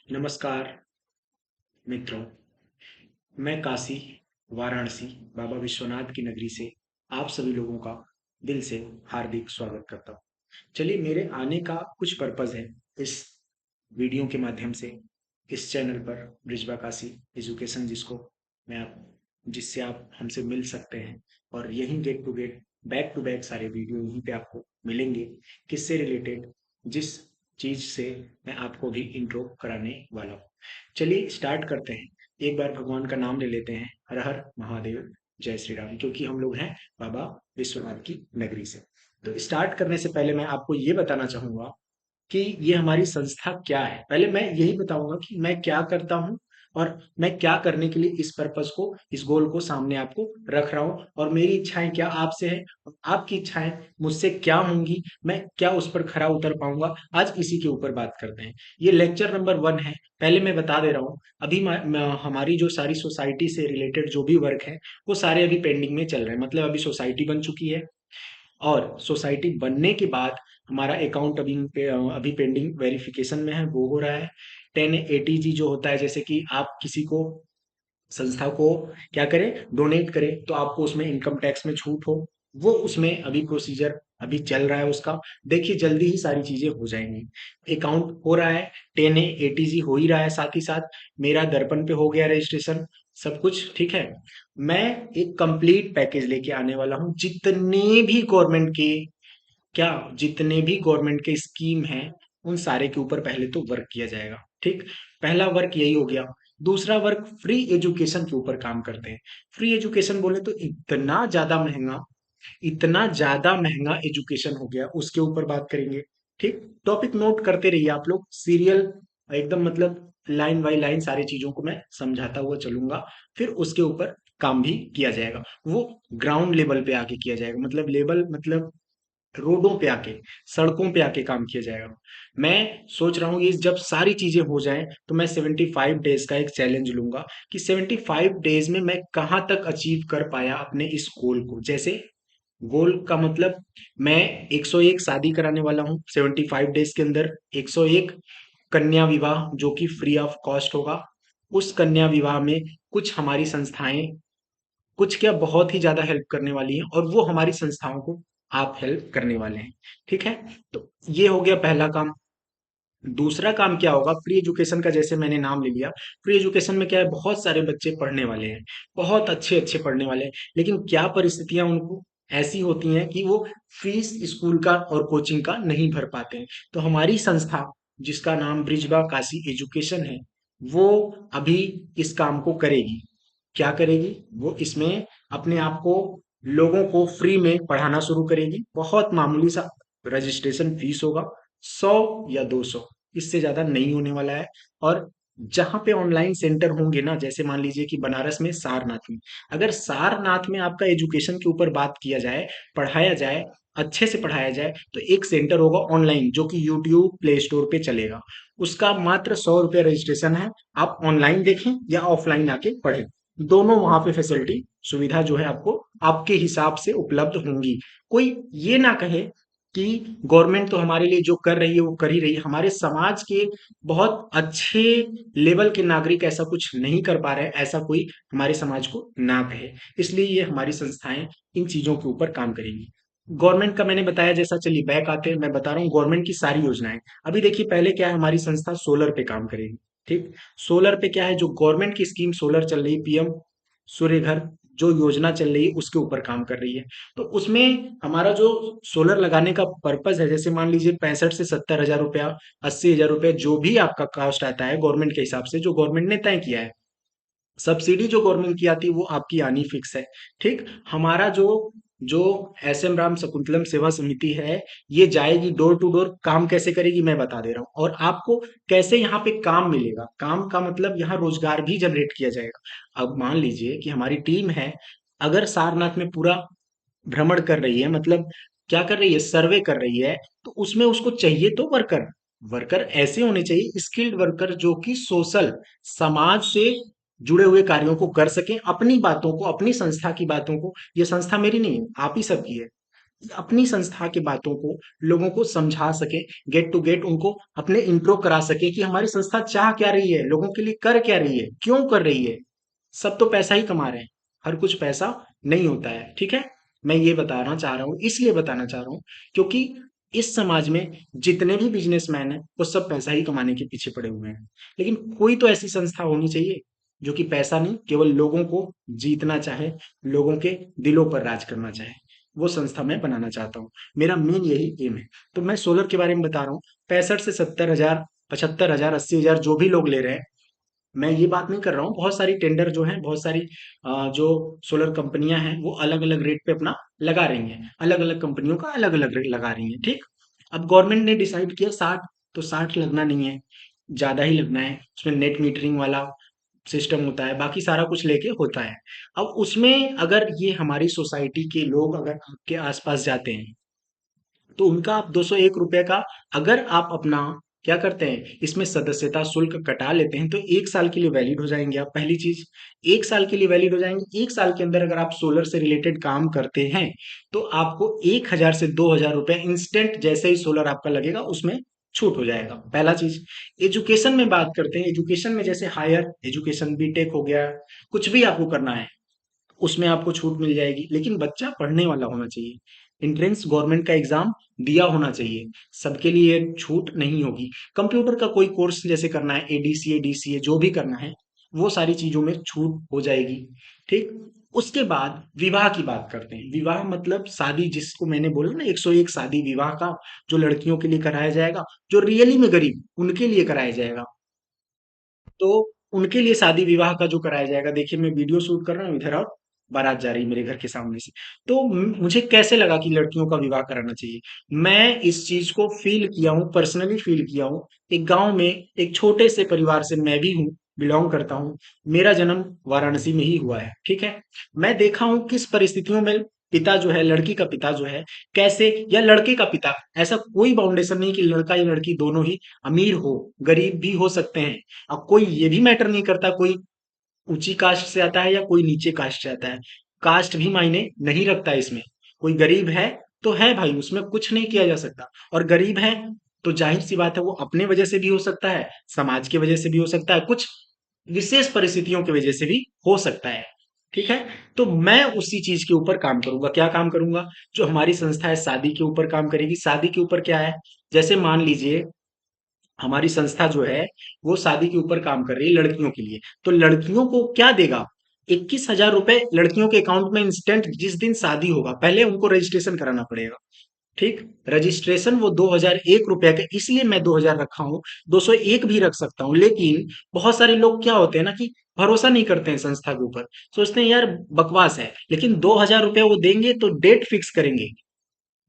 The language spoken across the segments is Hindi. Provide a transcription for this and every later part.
नमस्कार मित्रों। मैं काशी वाराणसी बाबा विश्वनाथ की नगरी से आप सभी लोगों का दिल से हार्दिक स्वागत करता हूँ। चलिए, मेरे आने का कुछ पर्पज़ है इस वीडियो के माध्यम से, इस चैनल पर ब्रिजबा काशी एजुकेशन, जिससे आप हमसे मिल सकते हैं और यहीं get to get back to back सारे वीडियो यहीं पे आपको मिलेंगे। किससे रिलेटेड? जिस चीज़ से मैं आपको भी इंट्रो कराने वाला हूँ। चलिए स्टार्ट करते हैं। एक बार भगवान का नाम ले लेते हैं। हर हर महादेव, जय श्री राम, क्योंकि हम लोग हैं बाबा विश्वनाथ की नगरी से। तो स्टार्ट करने से पहले मैं आपको ये बताना चाहूंगा कि ये हमारी संस्था क्या है। पहले मैं यही बताऊंगा कि मैं क्या करता हूँ और मैं क्या करने के लिए इस पर्पस को, इस गोल को सामने आपको रख रहा हूँ, और मेरी इच्छाएं क्या आपसे है और आपकी इच्छाएं मुझसे क्या होंगी, मैं क्या उस पर खरा उतर पाऊंगा। आज इसी के ऊपर बात करते हैं। ये लेक्चर नंबर 1 है। पहले मैं बता दे रहा हूँ, अभी हमारी जो सारी सोसाइटी से रिलेटेड जो भी वर्क है वो सारे अभी पेंडिंग में चल रहे हैं। मतलब अभी सोसाइटी बन चुकी है और सोसाइटी बनने के बाद हमारा अकाउंट अभी पेंडिंग वेरिफिकेशन में है, वो हो रहा है। 1080G जो होता है, जैसे कि आप किसी को, संस्था को क्या करें, डोनेट करें तो आपको उसमें इनकम टैक्स में छूट हो, वो उसमें अभी प्रोसीजर अभी चल रहा है उसका। देखिए जल्दी ही सारी चीजें हो जाएंगी। अकाउंट हो रहा है, 1080G हो ही रहा है, साथ ही साथ मेरा दर्पण पे हो गया रजिस्ट्रेशन, सब कुछ ठीक है। मैं एक कंप्लीट पैकेज लेके आने वाला हूँ। जितने भी गवर्नमेंट के स्कीम हैं उन सारे के ऊपर पहले तो वर्क किया जाएगा। ठीक, पहला वर्क यही हो गया। दूसरा वर्क फ्री एजुकेशन के ऊपर काम करते हैं। फ्री एजुकेशन बोले तो इतना ज्यादा महंगा एजुकेशन हो गया, उसके ऊपर बात करेंगे। ठीक, टॉपिक नोट करते रहिए आप लोग, सीरियल एकदम, मतलब लाइन बाय लाइन सारी चीजों को मैं समझाता हुआ चलूंगा। फिर उसके ऊपर काम भी किया जाएगा, वो ग्राउंड लेवल पे आके किया जाएगा। मतलब लेवल, मतलब रोडों पे आके, सड़कों पे आके काम किया जाएगा। मैं सोच रहा हूँ ये जब सारी चीजें हो जाएं तो मैं 75 डेज का एक चैलेंज लूंगा कि 75 डेज में मैं कहाँ तक अचीव कर पाया अपने इस गोल को। जैसे गोल का मतलब, मैं 101 शादी कराने वाला हूँ 75 डेज के अंदर। 101 कन्या विवाह जो कि फ्री ऑफ कॉस्ट होगा। उस कन्या विवाह में कुछ हमारी संस्थाएं, कुछ क्या बहुत ही ज्यादा हेल्प करने वाली हैं, और वो हमारी संस्थाओं को आप हेल्प करने वाले हैं। ठीक है, तो ये हो गया पहला काम। दूसरा काम क्या होगा, फ्री एजुकेशन का जैसे मैंने नाम ले लिया। फ्री एजुकेशन में क्या है, बहुत सारे बच्चे पढ़ने वाले हैं, बहुत अच्छे अच्छे पढ़ने वाले हैं, लेकिन क्या परिस्थितियां उनको ऐसी होती हैं कि वो फीस स्कूल का और कोचिंग का नहीं भर पाते हैं। तो हमारी संस्था, जिसका नाम ब्रिजबा काशी एजुकेशन है, वो अभी इस काम को करेगी। क्या करेगी वो, इसमें अपने आप को, लोगों को फ्री में पढ़ाना शुरू करेगी। बहुत मामूली सा रजिस्ट्रेशन फीस होगा, 100 या 200, इससे ज्यादा नहीं होने वाला है। और जहां पे ऑनलाइन सेंटर होंगे ना, जैसे मान लीजिए कि बनारस में सारनाथ में, अगर सारनाथ में आपका एजुकेशन के ऊपर बात किया जाए, पढ़ाया जाए, अच्छे से पढ़ाया जाए, तो एक सेंटर होगा ऑनलाइन जो कि यूट्यूब प्ले स्टोर पे चलेगा। उसका मात्र 100 रुपया रजिस्ट्रेशन है। आप ऑनलाइन देखें या ऑफलाइन आके पढ़ें, दोनों वहां पे फैसिलिटी, सुविधा जो है आपको आपके हिसाब से उपलब्ध होंगी। कोई ये ना कहे कि गवर्नमेंट तो हमारे लिए जो कर रही है वो कर ही रही है, हमारे समाज के बहुत अच्छे लेवल के नागरिक ऐसा कुछ नहीं कर पा रहे हैं, ऐसा कोई हमारे समाज को ना कहे। इसलिए ये हमारी संस्थाएं इन चीजों के ऊपर काम करेंगी। गवर्नमेंट का मैंने बताया जैसा, चलिए बैक आते हैं, मैं बता रहा हूँ गवर्नमेंट की सारी योजनाएं। अभी देखिए, पहले क्या है, हमारी संस्था सोलर पे काम करेगी। ठीक, सोलर पे क्या है, जो गवर्नमेंट की स्कीम सोलर चल रही है, पीएम सूर्य घर जो योजना चल रही है, उसके ऊपर काम कर रही है। तो उसमें हमारा जो सोलर लगाने का पर्पज है, जैसे मान लीजिए 65 से 70 हजार रुपया, 80 हजार रुपया, जो भी आपका कॉस्ट आता है गवर्नमेंट के हिसाब से, जो गवर्नमेंट ने तय किया है, सब्सिडी जो गवर्नमेंट की आती है वो आपकी आनी फिक्स है। ठीक, हमारा जो जो एस एम राम शकुंतलम सेवा समिति है, ये जाएगी डोर टू डोर। काम कैसे करेगी मैं बता दे रहा हूँ, और आपको कैसे यहाँ पे काम मिलेगा। काम का मतलब यहाँ रोजगार भी जनरेट किया जाएगा। अब मान लीजिए कि हमारी टीम है, अगर सारनाथ में पूरा भ्रमण कर रही है, मतलब क्या कर रही है, सर्वे कर रही है, तो उसमें उसको चाहिए तो वर्कर। वर्कर ऐसे होने चाहिए, स्किल्ड वर्कर, जो कि सोशल, समाज से जुड़े हुए कार्यों को कर सकें, अपनी बातों को, अपनी संस्था की बातों को, ये संस्था मेरी नहीं है, आप ही सबकी है, अपनी संस्था की बातों को लोगों को समझा सके, गेट टू गेट उनको अपने इंट्रो करा सके कि हमारी संस्था चाह क्या रही है, लोगों के लिए कर क्या रही है, क्यों कर रही है। सब तो पैसा ही कमा रहे हैं, हर कुछ पैसा नहीं होता है, ठीक है। मैं ये बताना चाह रहा हूँ, इसलिए बताना चाह रहा हूँ क्योंकि इस समाज में जितने भी बिजनेसमैन हैं वो सब पैसा ही कमाने के पीछे पड़े हुए हैं। लेकिन कोई तो ऐसी संस्था होनी चाहिए जो कि पैसा नहीं, केवल लोगों को जीतना चाहे, लोगों के दिलों पर राज करना चाहे। वो संस्था मैं बनाना चाहता हूँ, मेरा मेन यही एम है। तो मैं सोलर के बारे में बता रहा हूँ। 65 से 70 हजार, 75 हजार, 80 हजार जो भी लोग ले रहे हैं, मैं ये बात नहीं कर रहा हूँ। बहुत सारी टेंडर जो है, बहुत सारी जो सोलर कंपनियां हैं वो अलग अलग रेट पे अपना लगा रही हैं, अलग अलग कंपनियों का अलग अलग रेट लगा रही हैं, ठीक। अब गवर्नमेंट ने डिसाइड किया 60, तो 60 लगना नहीं है, ज्यादा ही लगना है। उसमें नेट मीटरिंग वाला सिस्टम होता है, बाकी सारा कुछ लेके होता है। अब उसमें अगर ये हमारी सोसाइटी के लोग अगर आपके आसपास जाते हैं तो उनका आप 201 रुपए का अगर आप अपना क्या करते हैं, इसमें सदस्यता शुल्क कटा लेते हैं तो 1 साल के लिए वैलिड हो जाएंगे आप। पहली चीज, 1 साल के लिए वैलिड हो जाएंगे। 1 साल के अंदर अगर आप सोलर से रिलेटेड काम करते हैं तो आपको 1 हजार से 2 हजार रुपए इंस्टेंट, जैसे ही सोलर आपका लगेगा उसमें छूट हो जाएगा। पहला चीज। एजुकेशन में बात करते हैं, एजुकेशन में जैसे हायर एजुकेशन, बीटेक हो गया, कुछ भी आपको करना है उसमें आपको छूट मिल जाएगी, लेकिन बच्चा पढ़ने वाला होना चाहिए। एंट्रेंस गवर्नमेंट का एग्जाम दिया होना चाहिए, सबके लिए छूट नहीं होगी। कंप्यूटर का कोई कोर्स जैसे करना है, एडीसीए डीसीए जो भी करना है, वो सारी चीजों में छूट हो जाएगी, ठीक। उसके बाद विवाह की बात करते हैं। विवाह मतलब शादी, जिसको मैंने बोला ना 101 शादी विवाह का, जो लड़कियों के लिए कराया जाएगा, जो रियली में गरीब उनके लिए कराया जाएगा। तो उनके लिए शादी विवाह का जो कराया जाएगा, देखिए मैं वीडियो शूट कर रहा हूँ इधर, और बारात जा रही है मेरे घर के सामने से। तो मुझे कैसे लगा कि लड़कियों का विवाह कराना चाहिए। मैं इस चीज को फील किया हूँ, पर्सनली फील किया हूँ। एक गांव में एक छोटे से परिवार से मैं भी हूँ, बिलोंग करता हूँ। मेरा जन्म वाराणसी में ही हुआ है, ठीक है। मैं देखा हूँ किस परिस्थितियों में पिता जो है, लड़की का पिता जो है, कैसे, या लड़के का पिता, ऐसा कोई बाउंडेशन नहीं कि लड़का या लड़की दोनों ही अमीर हो, गरीब भी हो सकते हैं। अब कोई ये भी मैटर नहीं करता कोई ऊंची कास्ट से आता है या कोई नीचे कास्ट से आता है, कास्ट भी मायने नहीं रखता है इसमें। कोई गरीब है तो है भाई, उसमें कुछ नहीं किया जा सकता। और गरीब है तो जाहिर सी बात है वो अपने वजह से भी हो सकता है, समाज की वजह से भी हो सकता है, कुछ विशेष परिस्थितियों की वजह से भी हो सकता है, ठीक है। तो मैं उसी चीज के ऊपर काम करूंगा। क्या काम करूंगा? जो हमारी संस्था है शादी के ऊपर काम करेगी। शादी के ऊपर क्या है, जैसे मान लीजिए हमारी संस्था जो है वो शादी के ऊपर काम कर रही है लड़कियों के लिए, तो लड़कियों को क्या देगा? 21 हजार रुपए लड़कियों के अकाउंट में इंस्टेंट, जिस दिन शादी होगा पहले उनको रजिस्ट्रेशन कराना पड़ेगा, ठीक। रजिस्ट्रेशन वो 2001 रुपया का, इसलिए मैं 2000 रखा हूँ। 201 भी रख सकता हूँ, लेकिन बहुत सारे लोग क्या होते हैं ना कि भरोसा नहीं करते हैं संस्था के ऊपर, सोचते हैं यार बकवास है। लेकिन 2000 रुपया वो देंगे तो डेट फिक्स करेंगे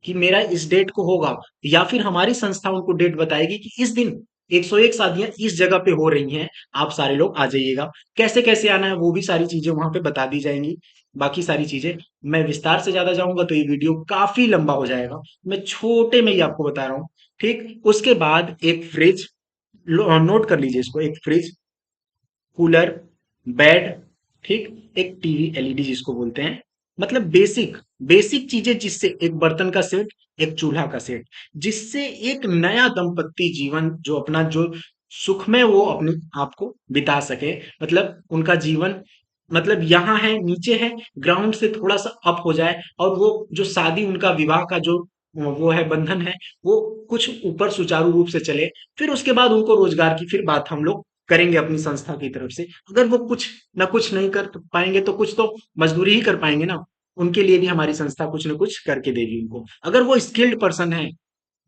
कि मेरा इस डेट को होगा, या फिर हमारी संस्था उनको डेट बताएगी कि इस दिन 101 शादियां इस जगह पे हो रही हैं, आप सारे लोग आ जाइएगा। कैसे कैसे आना है वो भी सारी चीजें वहां पे बता दी जाएंगी। बाकी सारी चीजें, मैं विस्तार से ज्यादा जाऊंगा तो ये वीडियो काफी लंबा हो जाएगा, मैं छोटे में ही आपको बता रहा हूँ, ठीक। उसके बाद एक फ्रिज, नोट कर लीजिए इसको, एक फ्रिज, कूलर, बेड, ठीक, एक टीवी एलईडी जिसको बोलते हैं, मतलब बेसिक बेसिक चीजें, जिससे एक बर्तन का सेट, एक चूल्हा का सेट, जिससे एक नया दंपत्ति जीवन जो अपना जो सुख में वो अपने आप को बिता सके। मतलब उनका जीवन, मतलब यहाँ है नीचे है, ग्राउंड से थोड़ा सा अप हो जाए, और वो जो शादी उनका विवाह का जो वो है बंधन है, वो कुछ ऊपर सुचारू रूप से चले। फिर उसके बाद उनको रोजगार की फिर बात हम लोग करेंगे अपनी संस्था की तरफ से। अगर वो कुछ ना कुछ नहीं कर पाएंगे तो कुछ तो मजदूरी ही कर पाएंगे ना, उनके लिए भी हमारी संस्था कुछ ना कुछ करके देगी उनको। अगर वो स्किल्ड पर्सन है,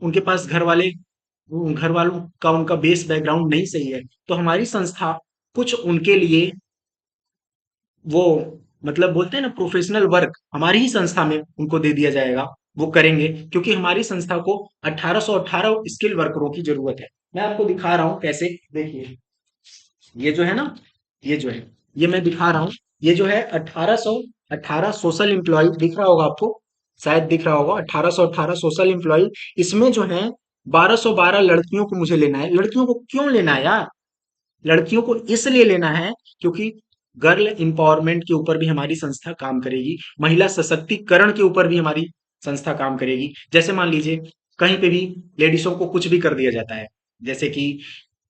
उनके पास घर वालों का उनका बेस बैकग्राउंड नहीं सही है, तो हमारी संस्था कुछ उनके लिए वो, मतलब बोलते हैं ना प्रोफेशनल वर्क, हमारी ही संस्था में उनको दे दिया जाएगा, वो करेंगे। क्योंकि हमारी संस्था को 1818 स्किल वर्करों की जरूरत है। मैं आपको दिखा रहा हूँ कैसे, देखिए ये जो है ना, ये जो है, ये मैं दिखा रहा हूँ, ये जो है 1818 सोशल एम्प्लॉय दिख रहा होगा आपको, शायद दिख रहा होगा, 1818 सोशल एम्प्लॉय। इसमें जो है 1212 लड़कियों को मुझे लेना है। लड़कियों को क्यों लेना है यार? लड़कियों को इसलिए लेना है क्योंकि गर्ल इंपावरमेंट के ऊपर भी हमारी संस्था काम करेगी, महिला सशक्तिकरण के ऊपर भी हमारी संस्था काम करेगी। जैसे मान लीजिए कहीं पे भी लेडीसों को कुछ भी कर दिया जाता है, जैसे कि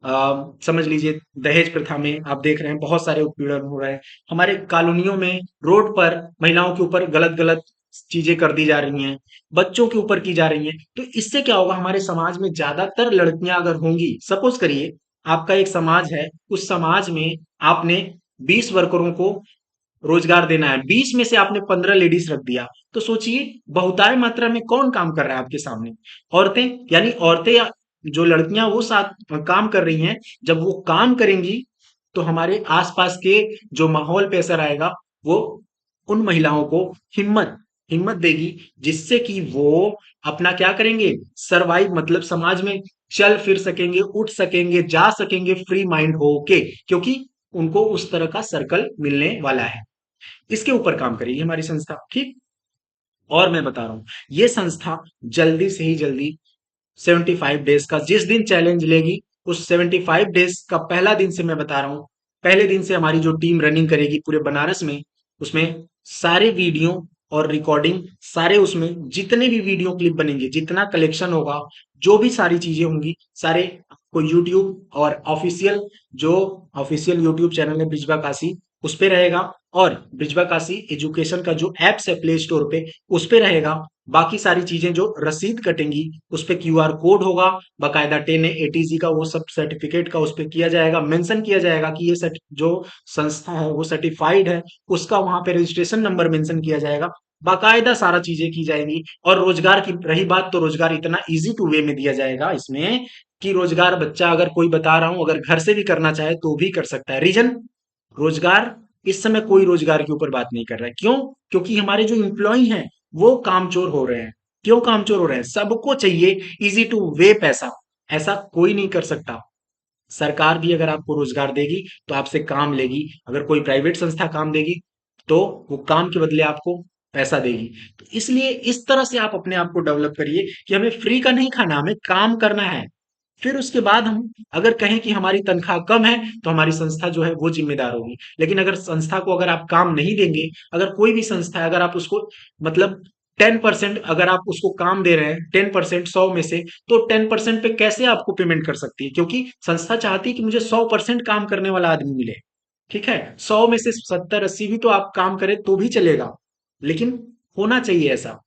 समझ लीजिए दहेज प्रथा में आप देख रहे हैं बहुत सारे उत्पीड़न हो रहे हैं। हमारे कॉलोनियों में रोड पर महिलाओं के ऊपर गलत गलत चीजें कर दी जा रही हैं, बच्चों के ऊपर की जा रही हैं। तो इससे क्या होगा, हमारे समाज में ज्यादातर लड़कियां अगर होंगी, सपोज करिए आपका एक समाज है, उस समाज में आपने 20 वर्करों को रोजगार देना है, 20 में से आपने 15 लेडीज रख दिया, तो सोचिए बहुतायत मात्रा में कौन काम कर रहा है आपके सामने? औरतें। यानी औरतें या जो लड़कियां वो साथ काम कर रही हैं, जब वो काम करेंगी तो हमारे आसपास के जो माहौल पे असर आएगा, वो उन महिलाओं को हिम्मत हिम्मत देगी, जिससे कि वो अपना क्या करेंगे, सरवाइव, मतलब समाज में चल फिर सकेंगे, उठ सकेंगे, जा सकेंगे फ्री माइंड होके, क्योंकि उनको उस तरह का सर्कल मिलने वाला है। इसके ऊपर काम करेगी हमारी संस्था, ठीक। और मैं बता रहा हूं, ये संस्था जल्दी से ही जल्दी 75 डेज का जिस दिन चैलेंज लेगी, उस 75 डेज का पहला दिन से मैं बता रहा हूं, पहले दिन से हमारी जो टीम रनिंग करेगी पूरे बनारस में, उसमें सारे वीडियो और रिकॉर्डिंग, सारे उसमें जितने भी वीडियो क्लिप बनेंगे, जितना कलेक्शन होगा, जो भी सारी चीजें होंगी, सारे को यूट्यूब और ऑफिशियल, जो ऑफिशियल यूट्यूब चैनल है ब्रिजबा काशी, उस पे रहेगा। और ब्रिजबा काशी एजुकेशन का जो एप्स है प्ले स्टोर पे, उस पे रहेगा। बाकी सारी चीजें जो रसीद कटेंगी, उस पे क्यूआर कोड होगा, बकायदा 10 ATC का वो सब सर्टिफिकेट का उस पे किया जाएगा, मेंशन किया जाएगा कि ये जो संस्था है वो सर्टिफाइड है, उसका वहां पे रजिस्ट्रेशन नंबर मेंशन किया जाएगा, बाकायदा सारा चीजें की जाएंगी। और रोजगार की रही बात, तो रोजगार इतना इजी टू वे में दिया जाएगा इसमें, कि रोजगार बच्चा अगर कोई बता रहा हूं, अगर घर से भी करना चाहे तो भी कर सकता है। रीजन, रोजगार, इस समय कोई रोजगार के ऊपर बात नहीं कर रहा है। क्यों? क्योंकि हमारे जो एम्प्लॉय हैं वो कामचोर हो रहे हैं। क्यों कामचोर हो रहे हैं? सबको चाहिए इजी टू वे पैसा, ऐसा कोई नहीं कर सकता। सरकार भी अगर आपको रोजगार देगी तो आपसे काम लेगी, अगर कोई प्राइवेट संस्था काम देगी तो वो काम के बदले आपको पैसा देगी। तो इसलिए इस तरह से आप अपने आप को डेवलप करिए कि हमें फ्री का नहीं खाना, हमें काम करना है। फिर उसके बाद हम अगर कहें कि हमारी तनख्वाह कम है, तो हमारी संस्था जो है वो जिम्मेदार होगी। लेकिन अगर संस्था को अगर आप काम नहीं देंगे, अगर कोई भी संस्था है अगर आप उसको, मतलब 10% अगर आप उसको काम दे रहे हैं, 10% 100 में से, तो 10% पे कैसे आपको पेमेंट कर सकती है? क्योंकि संस्था चाहती है कि मुझे 100% काम करने वाला आदमी मिले। ठीक है, 100 में से 70-80 भी तो आप काम करें तो भी चलेगा, लेकिन होना चाहिए ऐसा।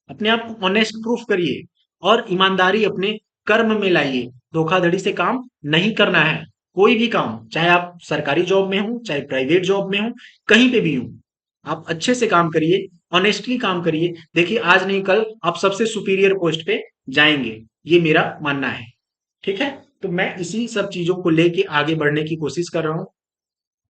अपने आप को ऑनेस्ट प्रूफ करिए और ईमानदारी अपने कर्म में लाइए। धोखाधड़ी से काम नहीं करना है। कोई भी काम, चाहे आप सरकारी जॉब में हो, चाहे प्राइवेट जॉब में हो, कहीं पे भी हो, आप अच्छे से काम करिए, ऑनेस्टली काम करिए। देखिए आज नहीं कल आप सबसे सुपीरियर पोस्ट पे जाएंगे, ये मेरा मानना है। ठीक है, तो मैं इसी सब चीजों को लेके आगे बढ़ने की कोशिश कर रहा हूँ।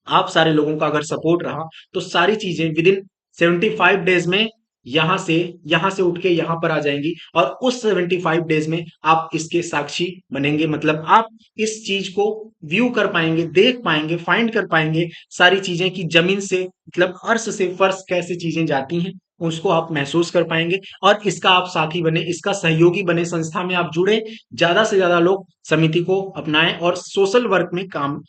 आप सारे लोगों का अगर सपोर्ट रहा तो सारी चीजें विद इन 75 डेज में यहां से यहां से उठ के यहां पर आ जाएंगी। और उस 75 डेज में आप इसके साक्षी बनेंगे, मतलब आप इस चीज को व्यू कर पाएंगे, देख पाएंगे, फाइंड कर पाएंगे सारी चीजें की जमीन से, मतलब अर्श से फर्श कैसे चीजें जाती हैं, उसको आप महसूस कर पाएंगे। और इसका आप साथी बने, इसका सहयोगी बने, संस्था में आप जुड़े, ज्यादा से ज्यादा लोग समिति को अपनाएं और सोशल वर्क में काम,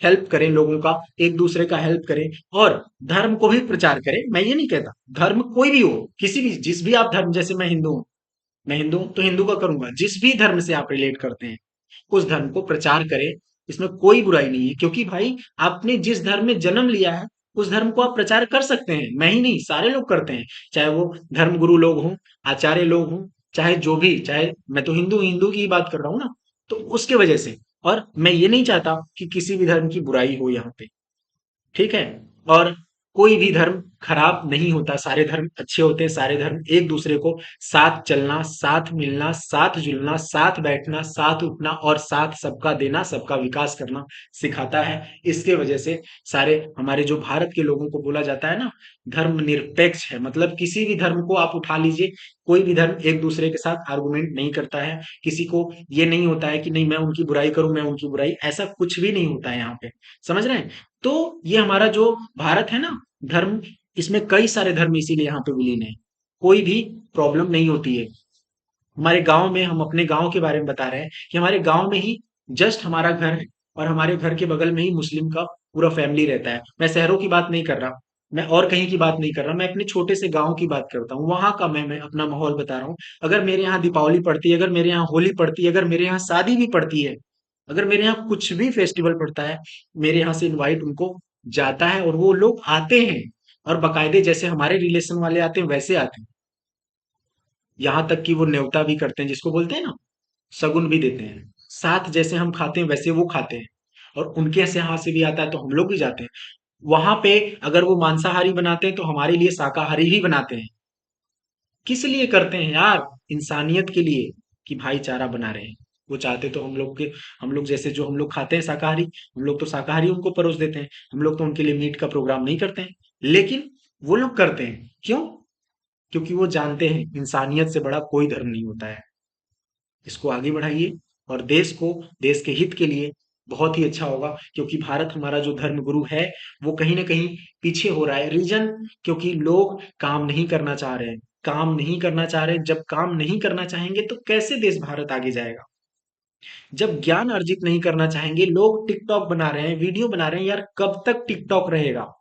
हेल्प करें, लोगों का एक दूसरे का हेल्प करें। और धर्म को भी प्रचार करें। मैं ये नहीं कहता धर्म कोई भी हो, किसी भी, जिस भी आप धर्म, जैसे मैं हिंदू हूं, मैं हिंदू हूं तो हिंदू का करूंगा, जिस भी धर्म से आप रिलेट करते हैं उस धर्म को प्रचार करें। इसमें कोई बुराई नहीं है, क्योंकि भाई आपने जिस धर्म में जन्म लिया है उस धर्म को आप प्रचार कर सकते हैं। मैं ही नहीं, सारे लोग करते हैं, चाहे वो धर्म गुरु लोग हों, आचार्य लोग हों, चाहे जो भी, चाहे मैं तो हिंदू हिंदू की ही बात कर रहा हूं ना, तो उसके वजह से। और मैं ये नहीं चाहता कि किसी भी धर्म की बुराई हो यहाँ पे। ठीक है, और कोई भी धर्म खराब नहीं होता, सारे धर्म अच्छे होते हैं। सारे धर्म एक दूसरे को साथ चलना, साथ मिलना, साथ जुलना, साथ बैठना, साथ उठना और साथ सबका देना, सबका विकास करना सिखाता है। इसके वजह से सारे हमारे जो भारत के लोगों को बोला जाता है ना, धर्म निरपेक्ष है। मतलब किसी भी धर्म को आप उठा लीजिए, कोई भी धर्म एक दूसरे के साथ आर्गुमेंट नहीं करता है। किसी को ये नहीं होता है कि नहीं मैं उनकी बुराई करूं, मैं उनकी बुराई, ऐसा कुछ भी नहीं होता है यहाँ पे। समझ रहे हैं? तो ये हमारा जो भारत है ना, धर्म, इसमें कई सारे धर्म इसीलिए यहाँ पे विलीन है। कोई भी प्रॉब्लम नहीं होती है। हमारे गांव में, हम अपने गांव के बारे में बता रहे हैं कि हमारे गांव में ही जस्ट हमारा घर है और हमारे घर के बगल में ही मुस्लिम का पूरा फैमिली रहता है। मैं शहरों की बात नहीं कर रहा, मैं और कहीं की बात नहीं कर रहा, मैं अपने छोटे से गांव की बात करता हूँ, वहां का मैं अपना माहौल बता रहा हूँ। अगर मेरे यहाँ दीपावली पड़ती है, अगर मेरे यहाँ होली पड़ती है, अगर मेरे यहाँ शादी भी पड़ती है, अगर मेरे यहाँ कुछ भी फेस्टिवल पड़ता है, मेरे यहाँ से इनवाइट उनको जाता है और वो लोग आते हैं। और बकायदे जैसे हमारे रिलेशन वाले आते हैं वैसे आते हैं। यहाँ तक कि वो न्योता भी करते हैं, जिसको बोलते हैं ना, शगुन भी देते हैं। साथ जैसे हम खाते हैं वैसे वो खाते हैं। और उनके यहाँ से भी आता है तो हम लोग भी जाते हैं। वहां पे अगर वो मांसाहारी बनाते हैं तो हमारे लिए शाकाहारी ही बनाते हैं। किस लिए करते हैं यार? इंसानियत के लिए, कि भाईचारा बना रहे हैं। वो चाहते तो हम लोग जैसे जो हम लोग खाते हैं शाकाहारी, हम लोग तो शाकाहारी उनको परोस देते हैं। हम लोग तो उनके लिए मीट का प्रोग्राम नहीं करते हैं। लेकिन वो लोग करते हैं, क्यों? क्योंकि वो जानते हैं इंसानियत से बड़ा कोई धर्म नहीं होता है। इसको आगे बढ़ाइए और देश को, देश के हित के लिए बहुत ही अच्छा होगा। क्योंकि भारत हमारा जो धर्म गुरु है, वो कहीं ना कहीं पीछे हो रहा है। रीजन, क्योंकि लोग काम नहीं करना चाह रहे हैं। काम नहीं करना चाह रहे हैं, जब काम नहीं करना चाहेंगे तो कैसे देश भारत आगे जाएगा? जब ज्ञान अर्जित नहीं करना चाहेंगे, लोग टिकटॉक बना रहे हैं, वीडियो बना रहे हैं, यार कब तक टिकटॉक रहेगा?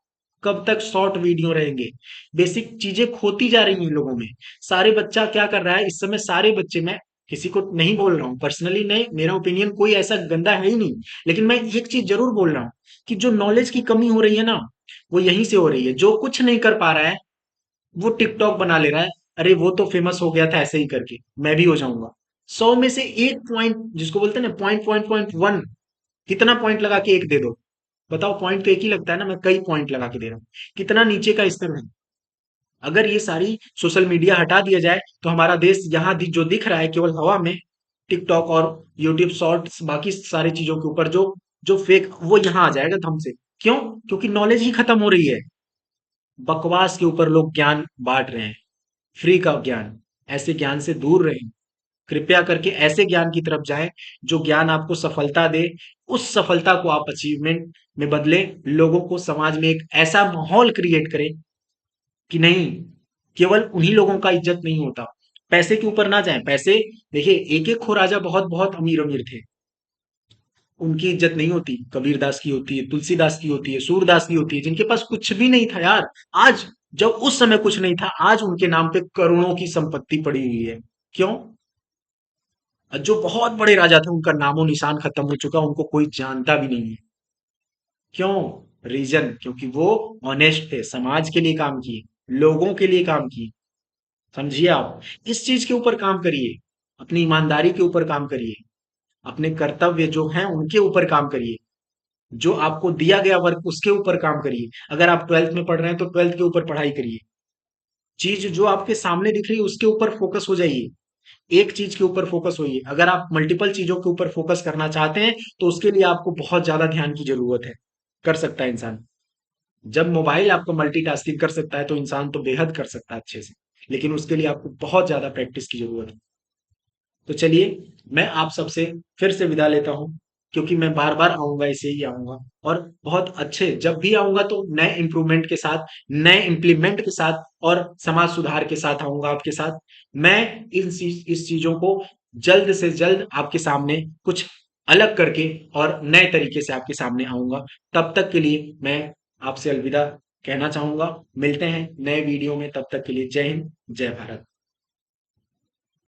कब तक शॉर्ट वीडियो रहेंगे? बेसिक चीजें खोती जा रही हैं लोगों में। सारे बच्चा क्या कर रहा है इस समय? सारे बच्चे, मैं किसी को नहीं बोल रहा हूँ पर्सनली, नहीं, मेरा ओपिनियन कोई ऐसा गंदा है ही नहीं। लेकिन मैं एक चीज जरूर बोल रहा हूँ कि जो नॉलेज की कमी हो रही है ना, वो यहीं से हो रही है। जो कुछ नहीं कर पा रहा है, वो टिकटॉक बना ले रहा है। अरे वो तो फेमस हो गया था ऐसे ही करके, मैं भी हो जाऊंगा। 100 में से एक पॉइंट, जिसको बोलते हैं ना, पॉइंट 1, कितना पॉइंट लगा के एक दे दो? बताओ, पॉइंट तो एक ही लगता है ना, मैं कई पॉइंट लगा के दे रहा हूँ। कितना नीचे का स्तर है। अगर ये सारी सोशल मीडिया हटा दिया जाए तो हमारा देश यहाँ जो दिख रहा है केवल हवा में, टिकटॉक और यूट्यूब शॉर्ट्स बाकी सारी चीजों के ऊपर जो जो फेक, वो यहाँ आ जाएगा धम से। क्यों? क्योंकि नॉलेज ही खत्म हो रही है। बकवास के ऊपर लोग ज्ञान बांट रहे हैं, फ्री का ज्ञान। ऐसे ज्ञान से दूर रहें। कृपया करके ऐसे ज्ञान की तरफ जाएं जो ज्ञान आपको सफलता दे। उस सफलता को आप अचीवमेंट में बदलें। लोगों को समाज में एक ऐसा माहौल क्रिएट करें कि नहीं, केवल उन्हीं लोगों का इज्जत नहीं होता। पैसे के ऊपर ना जाएं। पैसे, देखिए, एक एक खो राजा बहुत बहुत अमीर अमीर थे, उनकी इज्जत नहीं होती। कबीरदास की होती है, तुलसीदास की होती है, सूरदास की होती है, जिनके पास कुछ भी नहीं था यार। आज, जब उस समय कुछ नहीं था, आज उनके नाम पे करोड़ों की संपत्ति पड़ी हुई है। क्यों? जो बहुत बड़े राजा थे उनका नामो निशान खत्म हो चुका, उनको कोई जानता भी नहीं है। क्यों? रीजन, क्योंकि वो ऑनेस्ट थे, समाज के लिए काम किए, लोगों के लिए काम किए। समझिए आप, इस चीज के ऊपर काम करिए। अपनी ईमानदारी के ऊपर काम करिए। अपने कर्तव्य जो हैं उनके ऊपर काम करिए। जो आपको दिया गया वर्क उसके ऊपर काम करिए। अगर आप 12th में पढ़ रहे हैं तो 12th के ऊपर पढ़ाई करिए। चीज जो आपके सामने दिख रही है उसके ऊपर फोकस हो जाइए। एक चीज के ऊपर फोकस होइए। अगर आप मल्टीपल चीजों के ऊपर फोकस करना चाहते हैं तो उसके लिए आपको बहुत ज्यादा ध्यान की जरूरत है। कर सकता है इंसान। जब मोबाइल आपको मल्टीटास्किंग कर सकता है तो इंसान तो बेहद कर सकता है अच्छे से। लेकिन उसके लिए आपको बहुत ज्यादा प्रैक्टिस की जरूरत है। तो चलिए, मैं आप सबसे फिर से विदा लेता हूँ, क्योंकि मैं बार बार आऊंगा, इसे ही आऊंगा। और बहुत अच्छे, जब भी आऊंगा तो नए इंप्रूवमेंट के साथ, नए इंप्लीमेंट के साथ और समाज सुधार के साथ आऊंगा आपके साथ। मैं इस चीजों को जल्द से जल्द आपके सामने कुछ अलग करके और नए तरीके से आपके सामने आऊंगा। तब तक के लिए मैं आपसे अलविदा कहना चाहूंगा। मिलते हैं नए वीडियो में, तब तक के लिए जय हिंद, जय भारत।